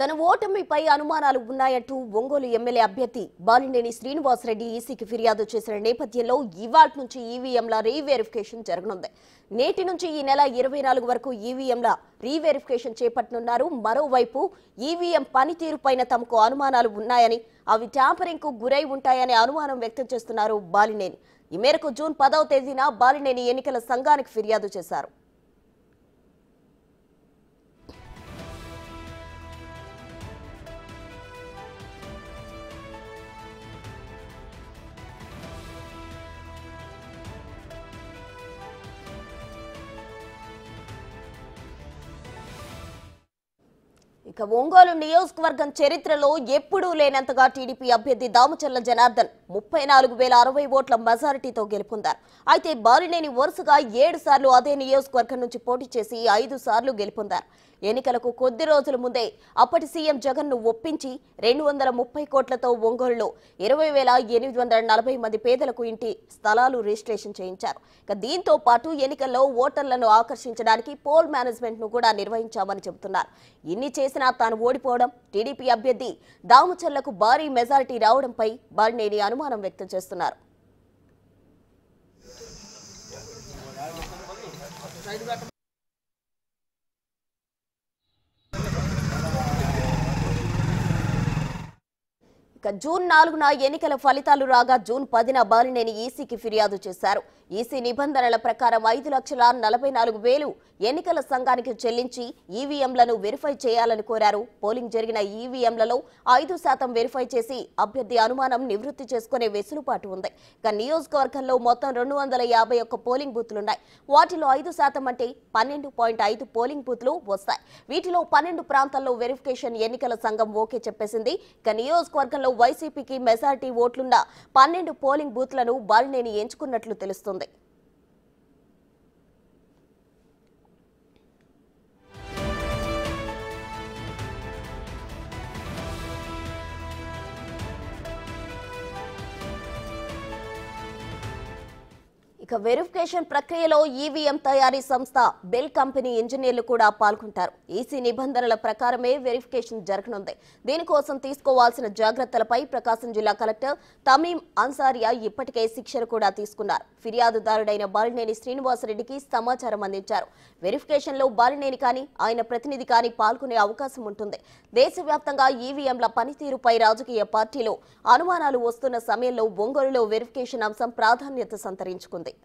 తన ఓటమిపై అనుమానాలు ఉన్నాయంటూ ఒంగోలు ఎమ్మెల్యే అభ్యర్థి బాలినేని శ్రీనివాసరెడ్డి ఈసీకి ఫిర్యాదు చేసిన నేపథ్యంలో ఇవాల్టి నుంచి ఈవీఎంల రీవెరిఫికేషన్ జరగనుంది. నేటి నుంచి ఈ నెల 24 వరకు ఈవీఎంల రీవెరిఫికేషన్ చేపట్టనున్నారు. మరోవైపు ఈవీఎం పనితీరుపైన తమకు అనుమానాలు ఉన్నాయని, అవి ట్యాంపరింగ్ కు గురై ఉంటాయనే అనుమానం వ్యక్తం చేస్తున్నారు బాలినేని. ఈ మేరకు జూన్ 10వ తేదీన బాలినేని ఎన్నికల సంఘానికి ఫిర్యాదు చేశారు. ఇక ఒంగోలు నియోజకవర్గం చరిత్రలో ఎప్పుడూ లేనంతగా టీడీపీ అభ్యర్థి దామచర్ల జనార్దన్ 34,060 ఓట్ల మెజారిటీతో గెలుపొందారు. అయితే బాలినేని వరుసగా 7 సార్లు అదే నియోజకవర్గం నుంచి పోటీ చేసి 5 సార్లు గెలుపొందారు. ఎన్నికలకు కొద్ది రోజుల ముందే అప్పటి సీఎం జగన్ ను ఒప్పించి 230 కోట్లతో ఒంగోలులో 20,840 మంది పేదలకు ఇంటి స్థలాలు రిజిస్ట్రేషన్ చేయించారు. ఇక దీంతో పాటు ఎన్నికల్లో ఓటర్లను ఆకర్షించడానికి పోల్ మేనేజ్మెంట్ ను కూడా నిర్వహించామని చెబుతున్నారు. ఇన్ని చేసినా తాను ఓడిపోవడం, టీడీపీ అభ్యర్థి దామచర్లకు భారీ మెజారిటీ రావడంపై బాలినేని అనుమానం వ్యక్తం చేస్తున్నారు. ఇక జూన్ 4న ఎన్నికల ఫలితాలు రాగా జూన్ 10న బాలినేని ఈసీకి ఫిర్యాదు చేశారు. ఈసీ నిబంధనల ప్రకారం 5,44,000 ఎన్నికల సంఘానికి చెల్లించి ఈవీఎంలను వెరిఫై చేయాలని కోరారు. పోలింగ్ జరిగిన ఈవీఎంలలో 5% వెరిఫై చేసి అభ్యర్థి అనుమానం నివృత్తి చేసుకునే వెసులుబాటు ఉంది. ఇక నియోజకవర్గంలో మొత్తం 251 పోలింగ్ బూత్లున్నాయి. వాటిలో 5% అంటే 12.5 పోలింగ్ బూత్లు వస్తాయి. వీటిలో 12 ప్రాంతాల్లో వెరిఫికేషన్ ఎన్నికల సంఘం ఓకే చెప్పేసింది. ఇక నియోజకవర్గంలో వైసీపీకి మెజారిటీ ఓట్లున్న 12 పోలింగ్ బూత్లను బాలినేని ఎంచుకున్నట్లు తెలుస్తుంది. ఇక వెరిఫికేషన్ ప్రక్రియలో ఈవీఎం తయారీ సంస్థ బెల్ కంపెనీ ఇంజనీర్లు కూడా పాల్గొంటారు. ఈసీ నిబంధనల ప్రకారమే వెరిఫికేషన్ జరగనుంది. దీనికోసం తీసుకోవాల్సిన జాగ్రత్తలపై ప్రకాశం జిల్లా కలెక్టర్ తమీం అన్సారియా ఇప్పటికే శిక్షణ కూడా తీసుకున్నారు. ఫిర్యాదుదారుడైన బాలినేని శ్రీనివాసరెడ్డికి సమాచారం అందించారు. వెరిఫికేషన్లో బాలినేని కానీ ఆయన ప్రతినిధి కానీ పాల్గొనే అవకాశం ఉంటుంది. దేశవ్యాప్తంగా ఈవీఎంల పనితీరుపై రాజకీయ పార్టీలు అనుమానాలు వస్తున్న సమయంలో ఒంగోలులో వెరిఫికేషన్ అంశం ప్రాధాన్యత సంతరించుకుంది.